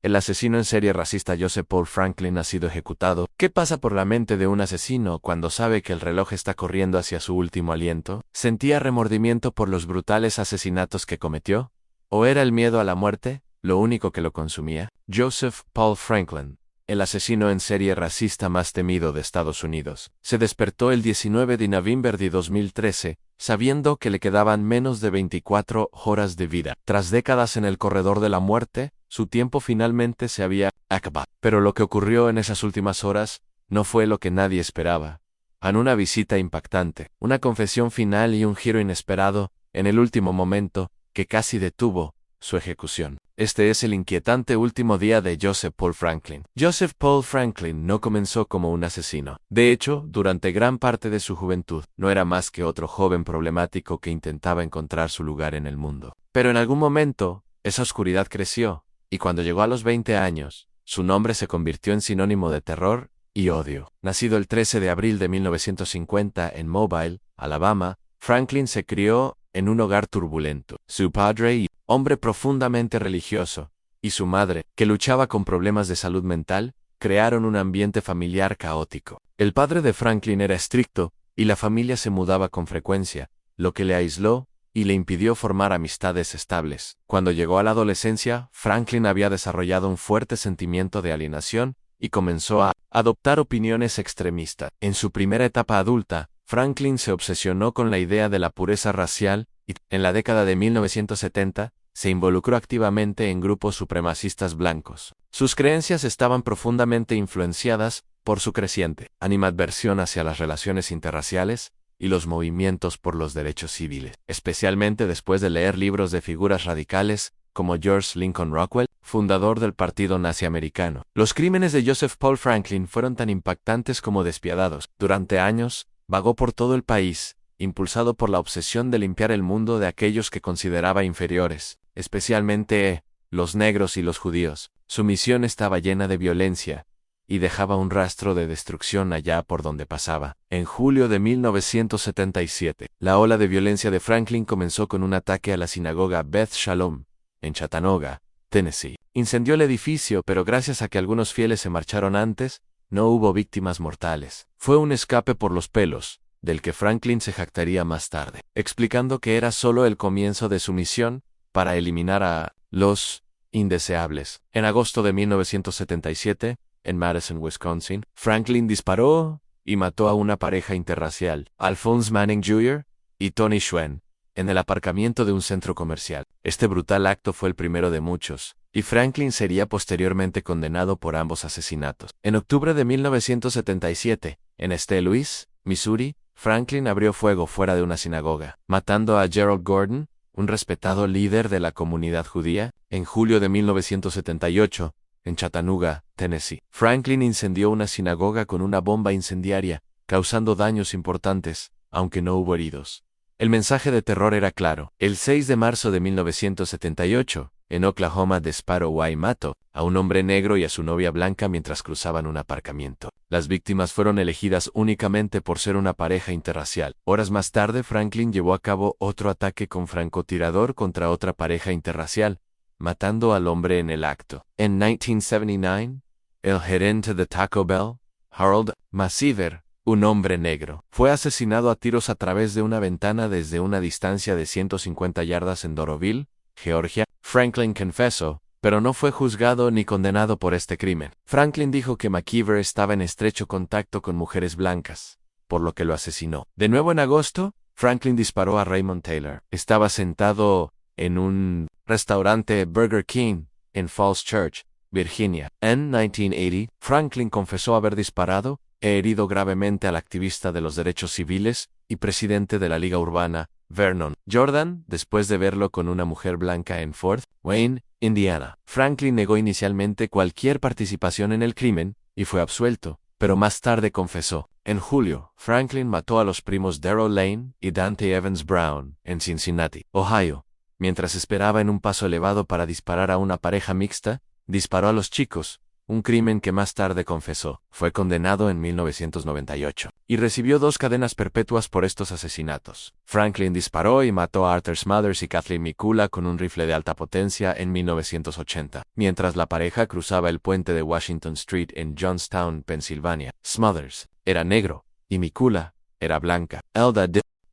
El asesino en serie racista Joseph Paul Franklin ha sido ejecutado. ¿Qué pasa por la mente de un asesino cuando sabe que el reloj está corriendo hacia su último aliento? ¿Sentía remordimiento por los brutales asesinatos que cometió? ¿O era el miedo a la muerte lo único que lo consumía? Joseph Paul Franklin, el asesino en serie racista más temido de Estados Unidos, se despertó el 19 de noviembre de 2013, sabiendo que le quedaban menos de 24 horas de vida. Tras décadas en el corredor de la muerte, su tiempo finalmente se había acabado. Pero lo que ocurrió en esas últimas horas no fue lo que nadie esperaba. En una visita impactante, una confesión final y un giro inesperado, en el último momento, que casi detuvo su ejecución. Este es el inquietante último día de Joseph Paul Franklin. Joseph Paul Franklin no comenzó como un asesino. De hecho, durante gran parte de su juventud, no era más que otro joven problemático que intentaba encontrar su lugar en el mundo. Pero en algún momento, esa oscuridad creció, y cuando llegó a los 20 años, su nombre se convirtió en sinónimo de terror y odio. Nacido el 13 de abril de 1950 en Mobile, Alabama, Franklin se crió en un hogar turbulento. Su padre, hombre profundamente religioso, y su madre, que luchaba con problemas de salud mental, crearon un ambiente familiar caótico. El padre de Franklin era estricto, y la familia se mudaba con frecuencia, lo que le aisló y le impidió formar amistades estables. Cuando llegó a la adolescencia, Franklin había desarrollado un fuerte sentimiento de alienación y comenzó a adoptar opiniones extremistas. En su primera etapa adulta, Franklin se obsesionó con la idea de la pureza racial y, en la década de 1970, se involucró activamente en grupos supremacistas blancos. Sus creencias estaban profundamente influenciadas por su creciente animadversión hacia las relaciones interraciales y los movimientos por los derechos civiles, especialmente después de leer libros de figuras radicales como George Lincoln Rockwell, fundador del Partido Nazi Americano. Los crímenes de Joseph Paul Franklin fueron tan impactantes como despiadados. Durante años, vagó por todo el país, impulsado por la obsesión de limpiar el mundo de aquellos que consideraba inferiores, especialmente los negros y los judíos. Su misión estaba llena de violencia y dejaba un rastro de destrucción allá por donde pasaba. En julio de 1977, la ola de violencia de Franklin comenzó con un ataque a la sinagoga Beth Shalom, en Chattanooga, Tennessee. Incendió el edificio, pero gracias a que algunos fieles se marcharon antes, no hubo víctimas mortales. Fue un escape por los pelos, del que Franklin se jactaría más tarde, explicando que era solo el comienzo de su misión para eliminar a los indeseables. En agosto de 1977, en Madison, Wisconsin, Franklin disparó y mató a una pareja interracial, Alphonse Manning Jr. y Tony Schwen, en el aparcamiento de un centro comercial. Este brutal acto fue el primero de muchos, y Franklin sería posteriormente condenado por ambos asesinatos. En octubre de 1977, en St. Louis, Missouri, Franklin abrió fuego fuera de una sinagoga, matando a Gerald Gordon, un respetado líder de la comunidad judía. En julio de 1978, en Chattanooga, Tennessee, Franklin incendió una sinagoga con una bomba incendiaria, causando daños importantes, aunque no hubo heridos. El mensaje de terror era claro. El 6 de marzo de 1978, en Oklahoma, disparó y mató a un hombre negro y a su novia blanca mientras cruzaban un aparcamiento. Las víctimas fueron elegidas únicamente por ser una pareja interracial. Horas más tarde, Franklin llevó a cabo otro ataque con francotirador contra otra pareja interracial, matando al hombre en el acto. En 1979, el gerente de Taco Bell, Harold Masiver, un hombre negro, fue asesinado a tiros a través de una ventana desde una distancia de 150 yardas en Doroville, Georgia. Franklin confesó, pero no fue juzgado ni condenado por este crimen. Franklin dijo que McKeever estaba en estrecho contacto con mujeres blancas, por lo que lo asesinó. De nuevo en agosto, Franklin disparó a Raymond Taylor. Estaba sentado en un restaurante Burger King en Falls Church, Virginia. En 1980, Franklin confesó haber disparado e herido gravemente al activista de los derechos civiles y presidente de la Liga Urbana, Vernon Jordan, después de verlo con una mujer blanca en Fort Wayne, Indiana. Franklin negó inicialmente cualquier participación en el crimen y fue absuelto, pero más tarde confesó. En julio, Franklin mató a los primos Darrell Lane y Dante Evans Brown en Cincinnati, Ohio. Mientras esperaba en un paso elevado para disparar a una pareja mixta, disparó a los chicos, un crimen que más tarde confesó. Fue condenado en 1998 y recibió 2 cadenas perpetuas por estos asesinatos. Franklin disparó y mató a Arthur Smothers y Kathleen Mikula con un rifle de alta potencia en 1980, mientras la pareja cruzaba el puente de Washington Street en Johnstown, Pensilvania. Smothers era negro y Mikula era blanca.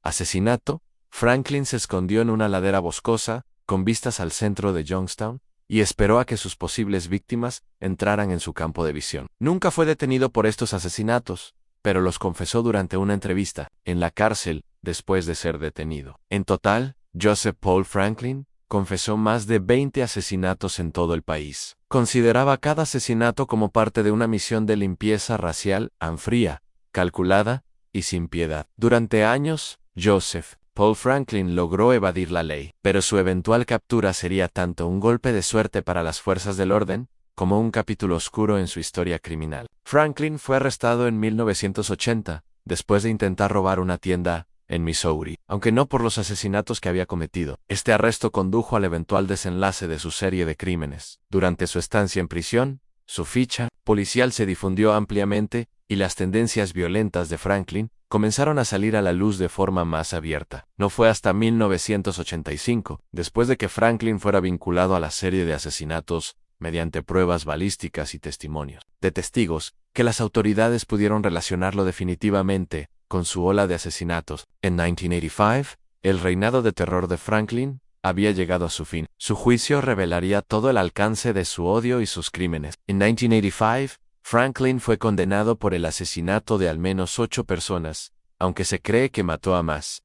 Asesinato. Franklin se escondió en una ladera boscosa, con vistas al centro de Johnstown, y esperó a que sus posibles víctimas entraran en su campo de visión. Nunca fue detenido por estos asesinatos, pero los confesó durante una entrevista en la cárcel después de ser detenido. En total, Joseph Paul Franklin confesó más de 20 asesinatos en todo el país. Consideraba cada asesinato como parte de una misión de limpieza racial, fría, calculada y sin piedad. Durante años, Joseph Paul Franklin logró evadir la ley, pero su eventual captura sería tanto un golpe de suerte para las fuerzas del orden, como un capítulo oscuro en su historia criminal. Franklin fue arrestado en 1980, después de intentar robar una tienda en Missouri, aunque no por los asesinatos que había cometido. Este arresto condujo al eventual desenlace de su serie de crímenes. Durante su estancia en prisión, su ficha policial se difundió ampliamente y las tendencias violentas de Franklin comenzaron a salir a la luz de forma más abierta. No fue hasta 1985, después de que Franklin fuera vinculado a la serie de asesinatos mediante pruebas balísticas y testimonios de testigos, que las autoridades pudieron relacionarlo definitivamente con su ola de asesinatos. En 1985, el reinado de terror de Franklin había llegado a su fin. Su juicio revelaría todo el alcance de su odio y sus crímenes. En 1985, Franklin fue condenado por el asesinato de al menos 8 personas, aunque se cree que mató a más.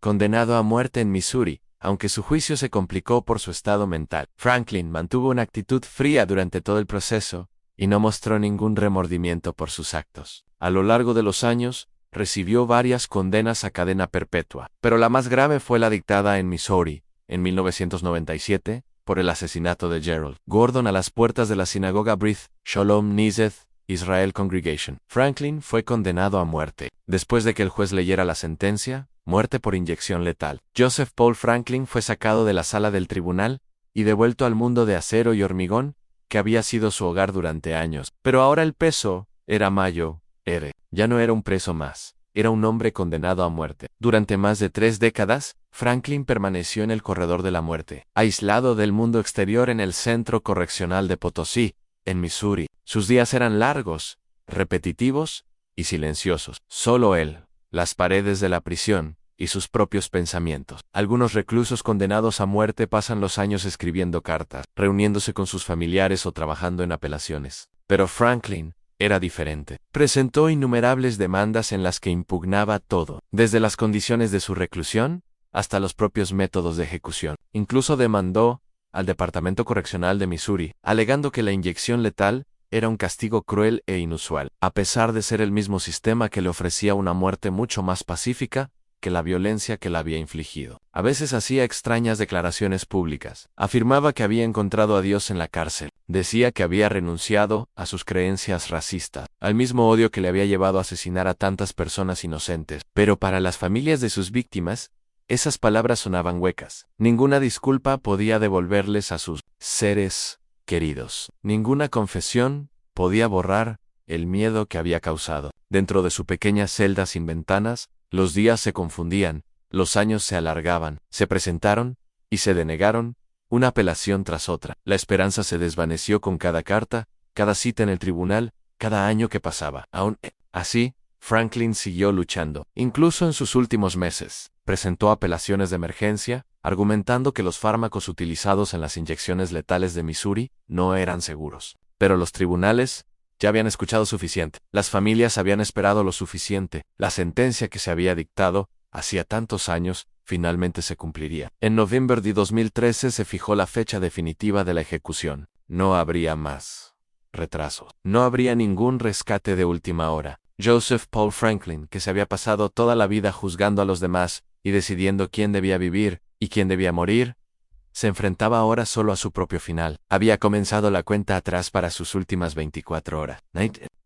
Condenado a muerte en Missouri, aunque su juicio se complicó por su estado mental. Franklin mantuvo una actitud fría durante todo el proceso y no mostró ningún remordimiento por sus actos. A lo largo de los años, recibió varias condenas a cadena perpetua, pero la más grave fue la dictada en Missouri, en 1997, por el asesinato de Gerald Gordon a las puertas de la sinagoga Brit Shalom Nizeth Israel Congregation. Franklin fue condenado a muerte. Después de que el juez leyera la sentencia, muerte por inyección letal. Joseph Paul Franklin fue sacado de la sala del tribunal y devuelto al mundo de acero y hormigón que había sido su hogar durante años. Pero ahora el peso era Mayo R. Ya no era un preso más. Era un hombre condenado a muerte. Durante más de 3 décadas, Franklin permaneció en el corredor de la muerte, aislado del mundo exterior en el Centro Correccional de Potosí, en Missouri. Sus días eran largos, repetitivos y silenciosos. Solo él, las paredes de la prisión y sus propios pensamientos. Algunos reclusos condenados a muerte pasan los años escribiendo cartas, reuniéndose con sus familiares o trabajando en apelaciones. Pero Franklin era diferente. Presentó innumerables demandas en las que impugnaba todo, desde las condiciones de su reclusión hasta los propios métodos de ejecución. Incluso demandó al Departamento Correccional de Missouri, alegando que la inyección letal era un castigo cruel e inusual, a pesar de ser el mismo sistema que le ofrecía una muerte mucho más pacífica que la violencia que le había infligido. A veces hacía extrañas declaraciones públicas. Afirmaba que había encontrado a Dios en la cárcel. Decía que había renunciado a sus creencias racistas, al mismo odio que le había llevado a asesinar a tantas personas inocentes. Pero para las familias de sus víctimas, esas palabras sonaban huecas. Ninguna disculpa podía devolverles a sus seres queridos. Ninguna confesión podía borrar el miedo que había causado. Dentro de su pequeña celda sin ventanas, los días se confundían, los años se alargaban, se presentaron y se denegaron, una apelación tras otra. La esperanza se desvaneció con cada carta, cada cita en el tribunal, cada año que pasaba. Aún así, Franklin siguió luchando. Incluso en sus últimos meses, presentó apelaciones de emergencia, argumentando que los fármacos utilizados en las inyecciones letales de Missouri no eran seguros. Pero los tribunales ya habían escuchado suficiente. Las familias habían esperado lo suficiente. La sentencia que se había dictado hacía tantos años finalmente se cumpliría. En noviembre de 2013 se fijó la fecha definitiva de la ejecución. No habría más retrasos. No habría ningún rescate de última hora. Joseph Paul Franklin, que se había pasado toda la vida juzgando a los demás y decidiendo quién debía vivir y quién debía morir, se enfrentaba ahora solo a su propio final. Había comenzado la cuenta atrás para sus últimas 24 horas.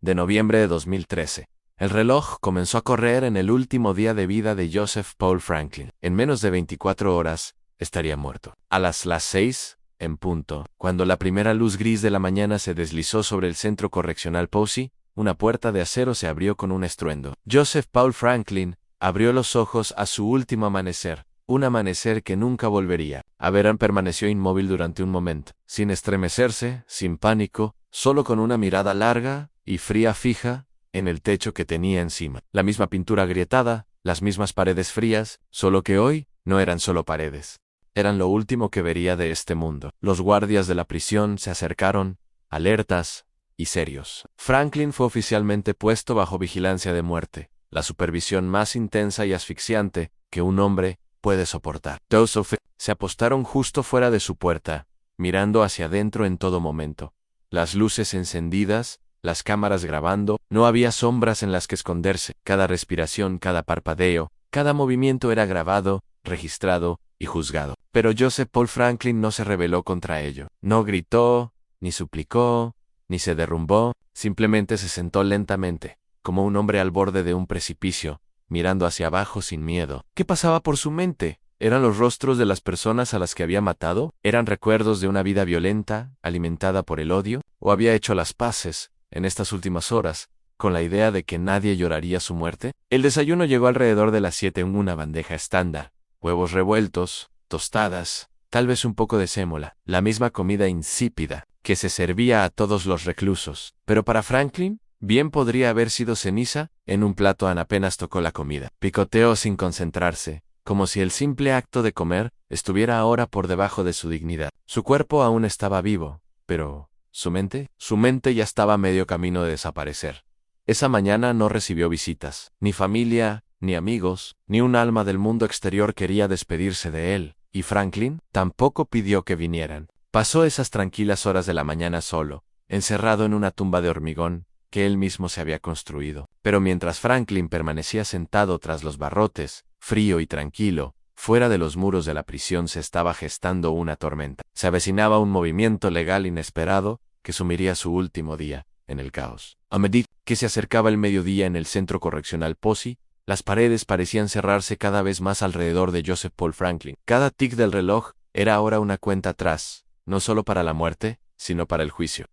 De noviembre de 2013. El reloj comenzó a correr en el último día de vida de Joseph Paul Franklin. En menos de 24 horas, estaría muerto. A las 6 en punto. Cuando la primera luz gris de la mañana se deslizó sobre el centro correccional Posey, una puerta de acero se abrió con un estruendo. Joseph Paul Franklin abrió los ojos a su último amanecer, un amanecer que nunca volvería. Averán permaneció inmóvil durante un momento, sin estremecerse, sin pánico, solo con una mirada larga y fría fija en el techo que tenía encima. La misma pintura agrietada, las mismas paredes frías, solo que hoy no eran solo paredes. Eran lo último que vería de este mundo. Los guardias de la prisión se acercaron, alertas y serios. Franklin fue oficialmente puesto bajo vigilancia de muerte, la supervisión más intensa y asfixiante que un hombre puede soportar. Dos se apostaron justo fuera de su puerta, mirando hacia adentro en todo momento. Las luces encendidas, las cámaras grabando, no había sombras en las que esconderse. Cada respiración, cada parpadeo, cada movimiento era grabado, registrado y juzgado. Pero Joseph Paul Franklin no se rebeló contra ello. No gritó, ni suplicó, ni se derrumbó, simplemente se sentó lentamente, como un hombre al borde de un precipicio, mirando hacia abajo sin miedo. ¿Qué pasaba por su mente? ¿Eran los rostros de las personas a las que había matado? ¿Eran recuerdos de una vida violenta, alimentada por el odio? ¿O había hecho las paces, en estas últimas horas, con la idea de que nadie lloraría su muerte? El desayuno llegó alrededor de las 7 en una bandeja estándar. Huevos revueltos, tostadas, tal vez un poco de sémola, la misma comida insípida que se servía a todos los reclusos. Pero para Franklin, bien podría haber sido ceniza en un plato. Apenas tocó la comida. Picoteó sin concentrarse, como si el simple acto de comer estuviera ahora por debajo de su dignidad. Su cuerpo aún estaba vivo, pero ¿su mente? Su mente ya estaba a medio camino de desaparecer. Esa mañana no recibió visitas, ni familia, ni amigos, ni un alma del mundo exterior quería despedirse de él, y Franklin tampoco pidió que vinieran. Pasó esas tranquilas horas de la mañana solo, encerrado en una tumba de hormigón que él mismo se había construido. Pero mientras Franklin permanecía sentado tras los barrotes, frío y tranquilo, fuera de los muros de la prisión se estaba gestando una tormenta. Se avecinaba un movimiento legal inesperado que sumiría su último día en el caos. A medida que se acercaba el mediodía en el centro correccional Posey, las paredes parecían cerrarse cada vez más alrededor de Joseph Paul Franklin. Cada tic del reloj era ahora una cuenta atrás, no solo para la muerte, sino para el juicio.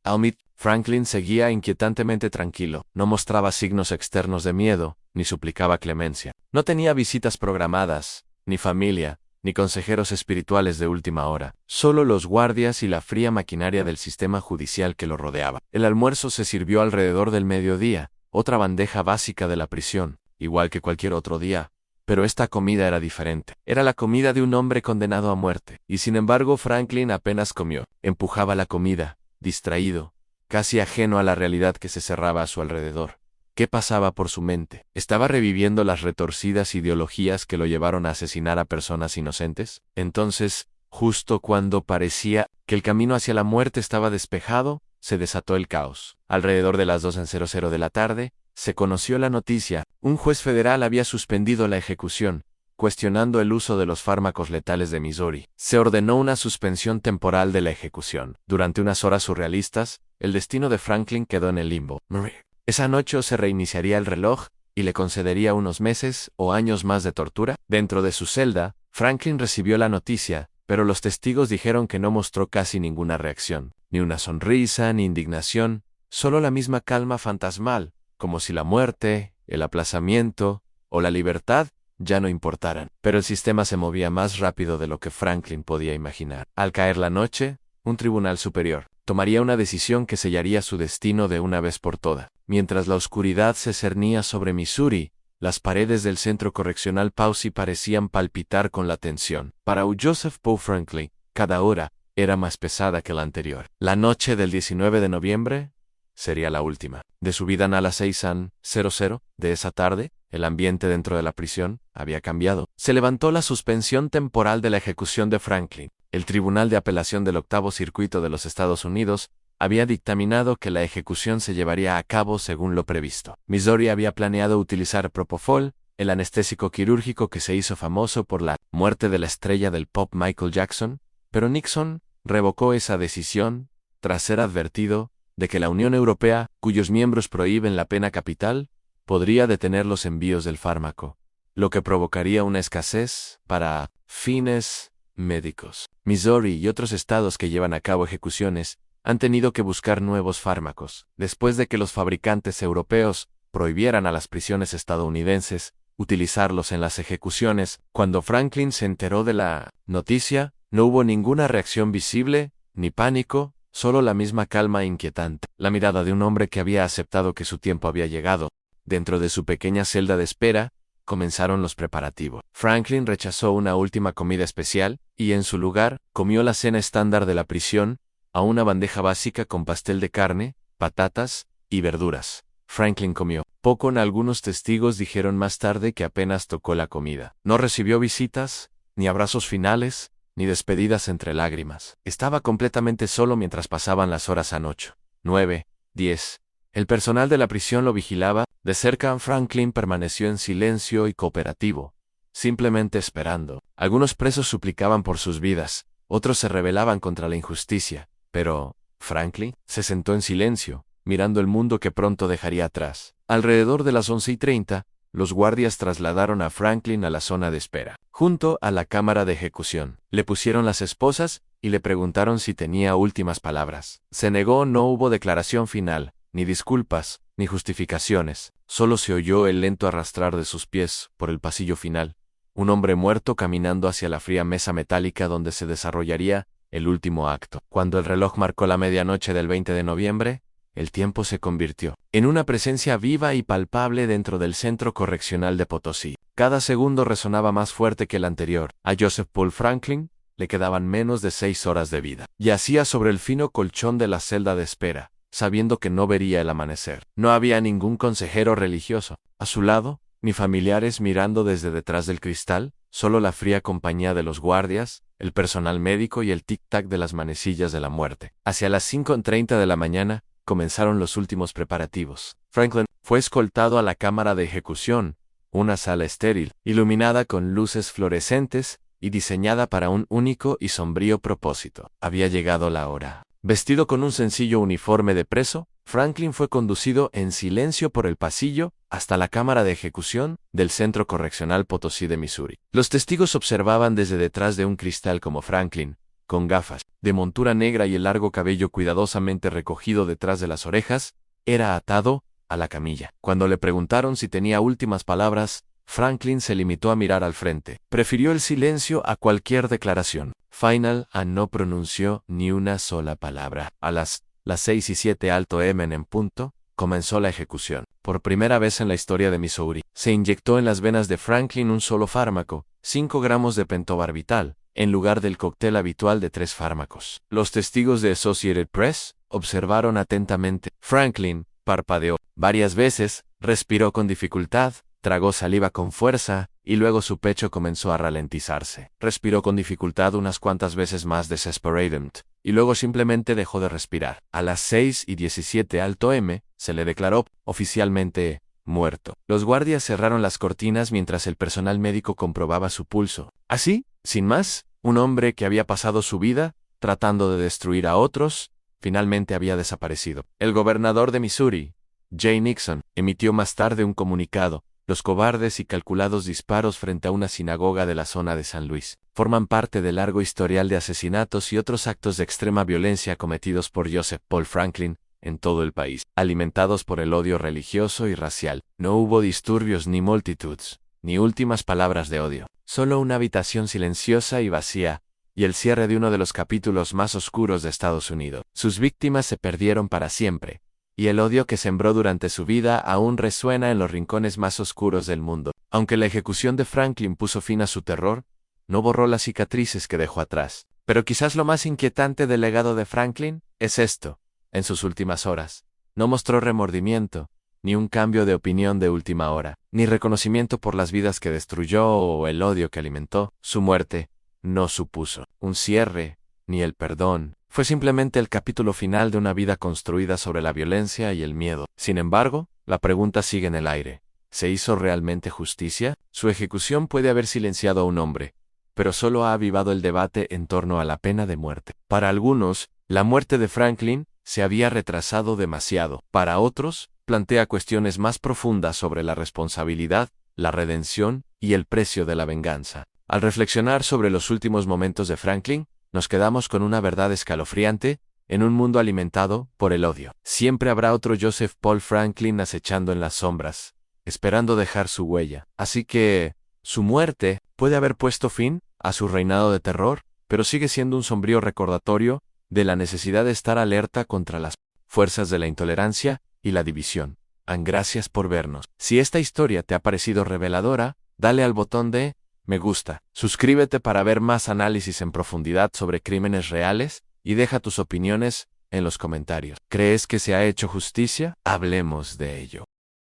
Franklin seguía inquietantemente tranquilo, no mostraba signos externos de miedo, ni suplicaba clemencia. No tenía visitas programadas, ni familia, ni consejeros espirituales de última hora, solo los guardias y la fría maquinaria del sistema judicial que lo rodeaba. El almuerzo se sirvió alrededor del mediodía, otra bandeja básica de la prisión, igual que cualquier otro día. Pero esta comida era diferente. Era la comida de un hombre condenado a muerte. Y sin embargo Franklin apenas comió. Empujaba la comida, distraído, casi ajeno a la realidad que se cerraba a su alrededor. ¿Qué pasaba por su mente? ¿Estaba reviviendo las retorcidas ideologías que lo llevaron a asesinar a personas inocentes? Entonces, justo cuando parecía que el camino hacia la muerte estaba despejado, se desató el caos. Alrededor de las 2:00 de la tarde, se conoció la noticia. Un juez federal había suspendido la ejecución, cuestionando el uso de los fármacos letales de Missouri. Se ordenó una suspensión temporal de la ejecución. Durante unas horas surrealistas, el destino de Franklin quedó en el limbo. Esa noche se reiniciaría el reloj y le concedería unos meses o años más de tortura. Dentro de su celda, Franklin recibió la noticia, pero los testigos dijeron que no mostró casi ninguna reacción, ni una sonrisa, ni indignación, solo la misma calma fantasmal, como si la muerte, el aplazamiento o la libertad ya no importaran. Pero el sistema se movía más rápido de lo que Franklin podía imaginar. Al caer la noche, un tribunal superior tomaría una decisión que sellaría su destino de una vez por todas. Mientras la oscuridad se cernía sobre Missouri, las paredes del centro correccional Posey parecían palpitar con la tensión. Para Joseph Paul Franklin, cada hora era más pesada que la anterior. La noche del 19 de noviembre sería la última. De su vida a las 6:00 de esa tarde, el ambiente dentro de la prisión había cambiado. Se levantó la suspensión temporal de la ejecución de Franklin. El Tribunal de Apelación del Octavo Circuito de los Estados Unidos había dictaminado que la ejecución se llevaría a cabo según lo previsto. Missouri había planeado utilizar propofol, el anestésico quirúrgico que se hizo famoso por la muerte de la estrella del pop Michael Jackson, pero Nixon revocó esa decisión tras ser advertido de que la Unión Europea, cuyos miembros prohíben la pena capital, podría detener los envíos del fármaco, lo que provocaría una escasez para fines médicos. Missouri y otros estados que llevan a cabo ejecuciones han tenido que buscar nuevos fármacos, después de que los fabricantes europeos prohibieran a las prisiones estadounidenses utilizarlos en las ejecuciones. Cuando Franklin se enteró de la noticia, no hubo ninguna reacción visible, ni pánico, solo la misma calma inquietante. La mirada de un hombre que había aceptado que su tiempo había llegado. Dentro de su pequeña celda de espera, comenzaron los preparativos. Franklin rechazó una última comida especial, y en su lugar, comió la cena estándar de la prisión, a una bandeja básica con pastel de carne, patatas y verduras. Franklin comió poco. Algunos testigos dijeron más tarde que apenas tocó la comida. No recibió visitas, ni abrazos finales, ni despedidas entre lágrimas. Estaba completamente solo mientras pasaban las horas a 8, 9, 10. El personal de la prisión lo vigilaba. De cerca, Franklin permaneció en silencio y cooperativo, simplemente esperando. Algunos presos suplicaban por sus vidas, otros se rebelaban contra la injusticia, pero Franklin se sentó en silencio, mirando el mundo que pronto dejaría atrás. Alrededor de las 11:30, los guardias trasladaron a Franklin a la zona de espera, junto a la cámara de ejecución. Le pusieron las esposas y le preguntaron si tenía últimas palabras. Se negó. No hubo declaración final, ni disculpas, ni justificaciones. Solo se oyó el lento arrastrar de sus pies por el pasillo final. Un hombre muerto caminando hacia la fría mesa metálica donde se desarrollaría el último acto. Cuando el reloj marcó la medianoche del 20 de noviembre, el tiempo se convirtió en una presencia viva y palpable dentro del Centro Correccional de Potosí. Cada segundo resonaba más fuerte que el anterior. A Joseph Paul Franklin le quedaban menos de 6 horas de vida. Yacía sobre el fino colchón de la celda de espera, sabiendo que no vería el amanecer. No había ningún consejero religioso a su lado, ni familiares mirando desde detrás del cristal, solo la fría compañía de los guardias, el personal médico y el tic-tac de las manecillas de la muerte. Hacia las 5:30 de la mañana, comenzaron los últimos preparativos. Franklin fue escoltado a la cámara de ejecución, una sala estéril, iluminada con luces fluorescentes y diseñada para un único y sombrío propósito. Había llegado la hora. Vestido con un sencillo uniforme de preso, Franklin fue conducido en silencio por el pasillo hasta la cámara de ejecución del Centro Correccional Potosí de Missouri. Los testigos observaban desde detrás de un cristal como Franklin, con gafas de montura negra y el largo cabello cuidadosamente recogido detrás de las orejas, era atado a la camilla. Cuando le preguntaron si tenía últimas palabras, Franklin se limitó a mirar al frente. Prefirió el silencio a cualquier declaración. Final no pronunció ni una sola palabra. A las 6:07 alto en punto, comenzó la ejecución. Por primera vez en la historia de Missouri, se inyectó en las venas de Franklin un solo fármaco, 5 gramos de pentobarbital, en lugar del cóctel habitual de 3 fármacos. Los testigos de Associated Press observaron atentamente. Franklin parpadeó varias veces, respiró con dificultad, tragó saliva con fuerza, y luego su pecho comenzó a ralentizarse. Respiró con dificultad unas cuantas veces más desesperadamente, y luego simplemente dejó de respirar. A las 6:17 alto se le declaró oficialmente muerto. Los guardias cerraron las cortinas mientras el personal médico comprobaba su pulso. Así, sin más, un hombre que había pasado su vida tratando de destruir a otros, finalmente había desaparecido. El gobernador de Missouri, Jay Nixon, emitió más tarde un comunicado. Los cobardes y calculados disparos frente a una sinagoga de la zona de San Luis forman parte del largo historial de asesinatos y otros actos de extrema violencia cometidos por Joseph Paul Franklin en todo el país, alimentados por el odio religioso y racial. No hubo disturbios ni multitudes, ni últimas palabras de odio. Solo una habitación silenciosa y vacía, y el cierre de uno de los capítulos más oscuros de Estados Unidos. Sus víctimas se perdieron para siempre, y el odio que sembró durante su vida aún resuena en los rincones más oscuros del mundo. Aunque la ejecución de Franklin puso fin a su terror, no borró las cicatrices que dejó atrás. Pero quizás lo más inquietante del legado de Franklin es esto. En sus últimas horas, no mostró remordimiento, ni un cambio de opinión de última hora, ni reconocimiento por las vidas que destruyó o el odio que alimentó. Su muerte no supuso un cierre, ni el perdón. Fue simplemente el capítulo final de una vida construida sobre la violencia y el miedo. Sin embargo, la pregunta sigue en el aire. ¿Se hizo realmente justicia? Su ejecución puede haber silenciado a un hombre, pero solo ha avivado el debate en torno a la pena de muerte. Para algunos, la muerte de Franklin se había retrasado demasiado. Para otros, plantea cuestiones más profundas sobre la responsabilidad, la redención y el precio de la venganza. Al reflexionar sobre los últimos momentos de Franklin, nos quedamos con una verdad escalofriante: en un mundo alimentado por el odio, siempre habrá otro Joseph Paul Franklin acechando en las sombras, esperando dejar su huella. Así que su muerte puede haber puesto fin a su reinado de terror, pero sigue siendo un sombrío recordatorio de la necesidad de estar alerta contra las fuerzas de la intolerancia y la división. Gracias por vernos. Si esta historia te ha parecido reveladora, dale al botón de me gusta, suscríbete para ver más análisis en profundidad sobre crímenes reales y deja tus opiniones en los comentarios. ¿Crees que se ha hecho justicia? Hablemos de ello.